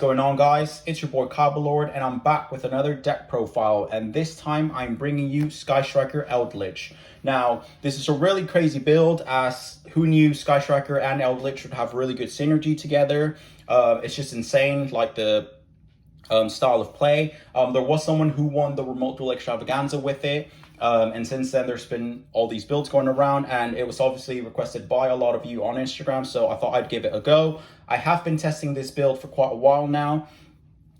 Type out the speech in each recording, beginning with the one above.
going on, guys? It's your boy Kaiba and I'm back with another deck profile, and this time I'm bringing you Striker Eldlich. Now, this is a really crazy build, as who knew Striker and Eldlich would have really good synergy together. It's just insane, like the style of play. There was someone who won the Remote Duel Extravaganza with it. And since then, there's been all these builds going around, and it was obviously requested by a lot of you on Instagram, so I thought I'd give it a go. I have been testing this build for quite a while now,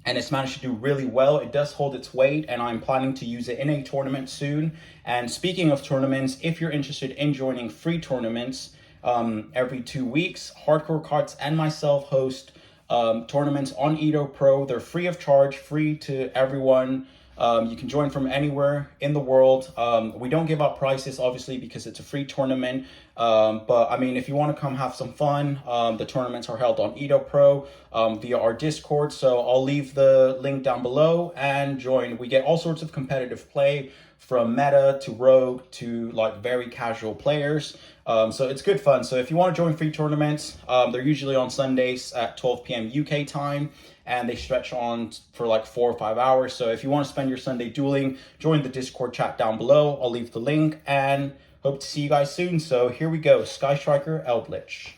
and it's managed to do really well. It does hold its weight, and I'm planning to use it in a tournament soon. And speaking of tournaments, if you're interested in joining free tournaments, every 2 weeks, Hardcore Cards and myself host tournaments on Edo Pro. They're free of charge, free to everyone. You can join from anywhere in the world. We don't give out prices, obviously, because it's a free tournament. But I mean, if you want to come have some fun, the tournaments are held on Edo Pro via our Discord. So I'll leave the link down below and join. We get all sorts of competitive play, from meta to rogue to like very casual players. So it's good fun. So if you want to join free tournaments, they're usually on Sundays at 12 p.m. UK time, and they stretch on for like 4 or 5 hours. So if you want to spend your Sunday dueling, join the Discord chat down below. I'll leave the link, and hope to see you guys soon. So here we go, Striker Eldlich.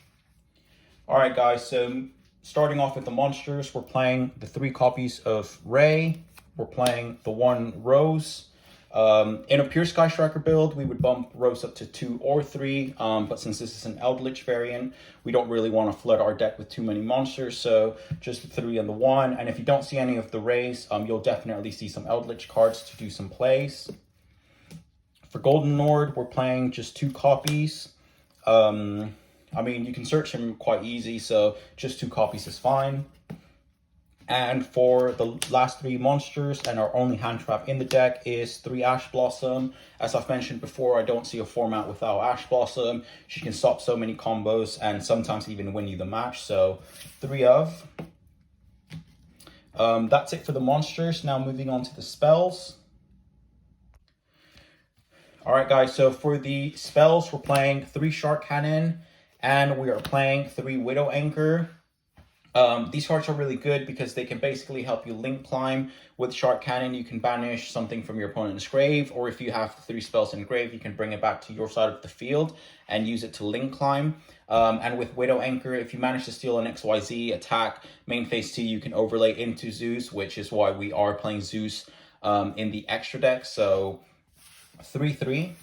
All right, guys, so starting off with the monsters, we're playing the 3 copies of Raye. We're playing the 1 Rose. In a pure Striker build, we would bump Rose up to 2 or 3, but since this is an Eldlich variant, we don't really want to flood our deck with too many monsters, so just the 3 and the 1. And if you don't see any of the Rays, you'll definitely see some Eldlich cards to do some plays. For Golden Lord, we're playing just 2 copies. I mean, you can search him quite easy, so just 2 copies is fine. And for the last 3 monsters, and our only hand trap in the deck, is 3 Ash Blossom. As I've mentioned before, I don't see a format without Ash Blossom. She can stop so many combos and sometimes even win you the match. So 3 of. That's it for the monsters. Now moving on to the spells. Alright guys, so for the spells, we're playing 3 Shark Cannon, and we are playing 3 Widow Anchor. These cards are really good because they can basically help you link climb. With Shark Cannon, you can banish something from your opponent's grave, or if you have 3 spells in grave, you can bring it back to your side of the field and use it to link climb. And with Widow Anchor, if you manage to steal an XYZ attack, main phase 2, you can overlay into Zeus, which is why we are playing Zeus in the extra deck. So 3/3.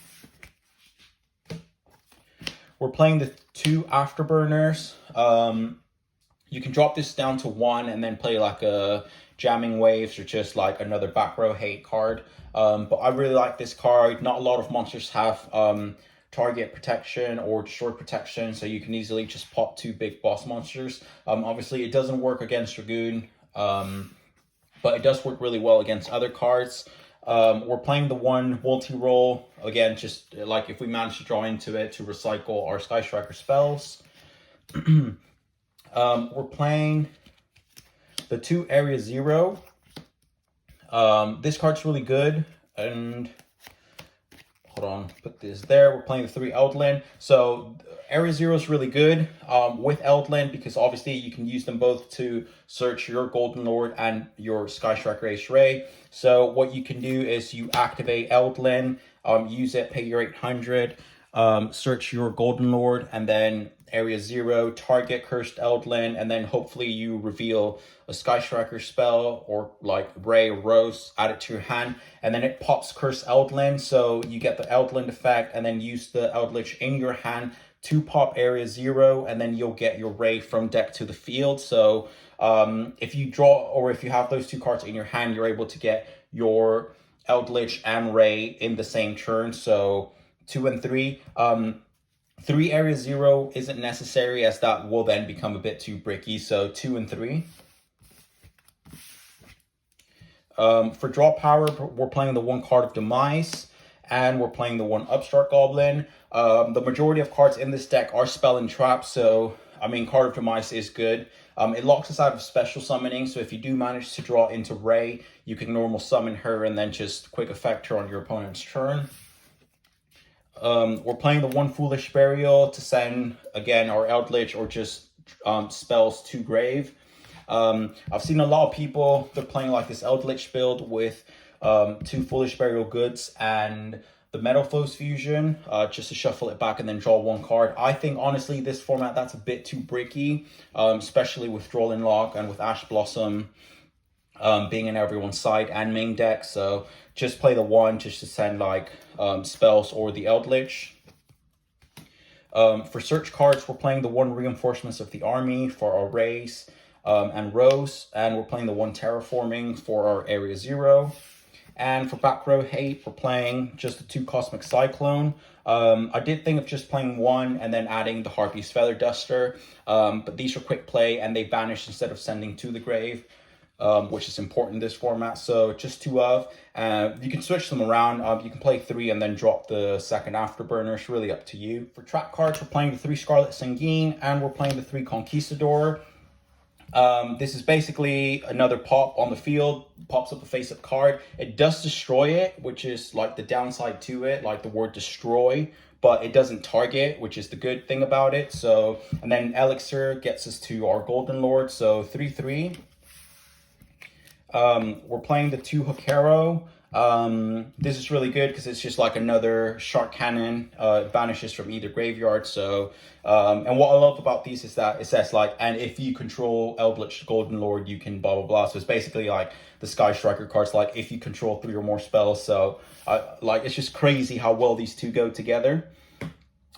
We're playing the 2 Afterburners. You can drop this down to 1 and then play like a Jamming Waves or just like another back row hate card. But I really like this card. Not a lot of monsters have target protection or destroy protection, so you can easily just pop 2 big boss monsters. Obviously, it doesn't work against Dragoon, but it does work really well against other cards. We're playing the 1 multi-roll. Again, just like if we manage to draw into it to recycle our Striker spells. We're playing the 2 Area 0. This card's really good, and hold on, put this there. We're playing the 3 Eldlin. So Area 0 is really good with Eldlin, because obviously you can use them both to search your Golden Lord and your Striker Ace Raye. So what you can do is you activate Eldlin, use it, pay your 800, search your Golden Lord, and then Area 0, target Cursed Eldlin, and then hopefully you reveal a Striker spell, or like Raye or Rose, add it to your hand, and then it pops Cursed Eldlin, so you get the Eldlin effect, and then use the Eldlich in your hand to pop Area 0, and then you'll get your Raye from deck to the field. So if you draw, or if you have those 2 cards in your hand, you're able to get your Eldlich and Raye in the same turn. So 2 and 3. 3 Area 0 isn't necessary, as that will then become a bit too bricky, so 2 and 3. For draw power, we're playing the 1 Card of Demise, and we're playing the 1 Upstart Goblin. The majority of cards in this deck are spell and trap, so I mean, Card of Demise is good. It locks us out of special summoning, so if you do manage to draw into Raye, you can normal summon her and then just quick effect her on your opponent's turn. We're playing the 1 Foolish Burial to send, again, our Eldlich or just spells to grave. I've seen a lot of people, they're playing like this Eldlich build with 2 Foolish Burial Goods and the Metal Foes fusion, just to shuffle it back and then draw 1 card. I think honestly this format, that's a bit too bricky, especially with Drawling Lock and with Ash Blossom being in everyone's side and main deck. So just play the 1 just to send like spells or the Eldlich. For search cards, we're playing the 1 Reinforcements of the Army for our Rays and Rose, and we're playing the 1 Terraforming for our Area 0. And for back row hate, we're playing just the 2 Cosmic Cyclone. I did think of just playing 1 and then adding the Harpy's Feather Duster, but these are quick play and they banish instead of sending to the grave, which is important in this format. So just 2 of. You can switch them around. You can play 3 and then drop the 2nd Afterburner. It's really up to you. For trap cards, we're playing the 3 Scarlet Sanguine and we're playing the 3 Conquistador. This is basically another pop on the field, pops up a face-up card. It does destroy it, which is like the downside to it, like the word destroy, but it doesn't target, which is the good thing about it. So, and then Elixir gets us to our Golden Lord, so 3/3. We're playing the 2 Hokero. This is really good because it's just like another shark cannon. It vanishes from either graveyard. So and what I love about these is that it says like, and if you control Eldlich Golden Lord, you can blah blah blah. So it's basically like the Sky Striker cards, like if you control 3 or more spells. So like it's just crazy how well these 2 go together.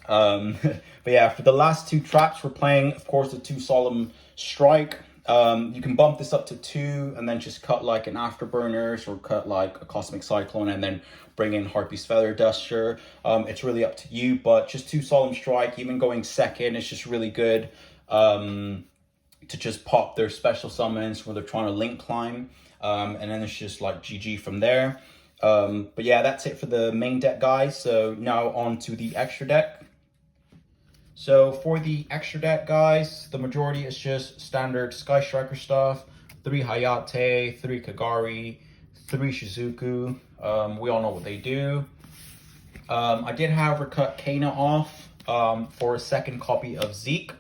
But yeah, for the last 2 traps, we're playing of course the 2 Solemn Strike. You can bump this up to 2 and then just cut like an Afterburners or cut like a Cosmic Cyclone and then bring in Harpy's Feather Duster. It's really up to you, but just 2 Solemn Strike, even going 2nd, it's just really good to just pop their special summons where they're trying to link climb. And then it's just like GG from there. But yeah, that's it for the main deck, guys. So now on to the extra deck. So for the extra deck, guys, the majority is just standard Sky Striker stuff. 3 Hayate, 3 Kagari, 3 Shizuku. We all know what they do. I did have her cut Kana off for a 2nd copy of Zeke.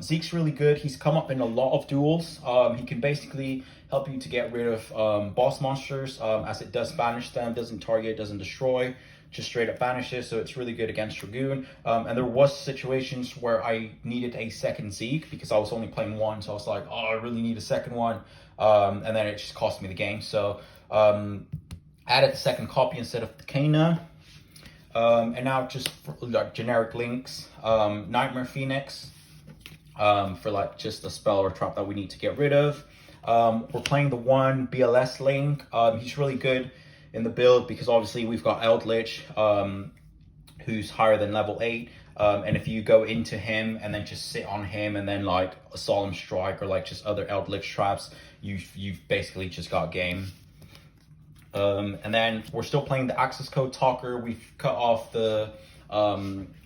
Zeke's really good. He's come up in a lot of duels. He can basically help you to get rid of boss monsters, as it does banish them, doesn't target, doesn't destroy. Just straight up banishes, so it's really good against Dragoon. And there was situations where I needed a 2nd Zeke because I was only playing 1, so I was like, oh, I really need a 2nd one. And then it just cost me the game. So added the 2nd copy instead of the Kana. And now just for, like generic links, Nightmare Phoenix for like just a spell or trap that we need to get rid of. We're playing the 1 BLS link. He's really good in the build because obviously we've got Eldlich, who's higher than level 8, and if you go into him and then just sit on him and then like a Solemn Strike or like just other Eldlich traps, you've basically just got game. And then we're still playing the Access Code Talker. We've cut off the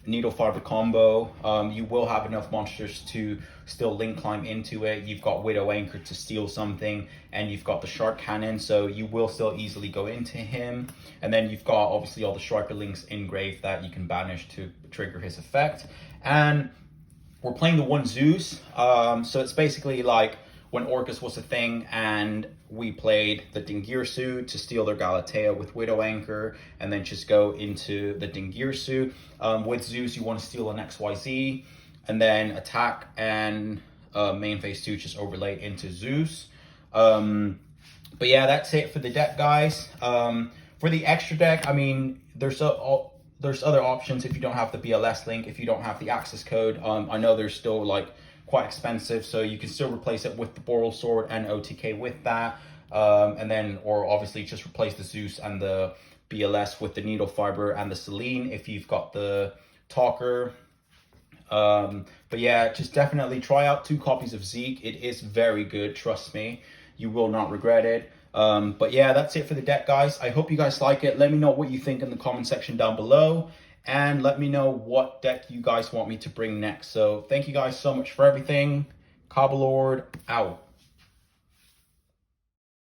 Needle Fiber combo. You will have enough monsters to still link climb into it. You've got Widow Anchor to steal something, and you've got the Shark Cannon, so you will still easily go into him. And then you've got obviously all the Striker links in grave that you can banish to trigger his effect. And we're playing the 1 Zeus. So it's basically like when Orcus was a thing and we played the Dingirsu to steal their Galatea with Widow Anchor and then just go into the Dingirsu. With Zeus, you want to steal an XYZ and then attack and main phase 2 just overlay into Zeus. But yeah, that's it for the deck, guys. For the extra deck, I mean, there's other options if you don't have the BLS link, if you don't have the access code. I know there's still like quite expensive, so you can still replace it with the Boral Sword and OTK with that, and then or obviously just replace the Zeus and the BLS with the Needle Fiber and the Selene if you've got the Talker. But yeah, just definitely try out 2 copies of Zeke. It is very good, trust me, you will not regret it. But yeah, that's it for the deck, guys. I hope you guys like it. Let me know what you think in the comment section down below. And let me know what deck you guys want me to bring next. So thank you guys so much for everything. Kaiba Lord out.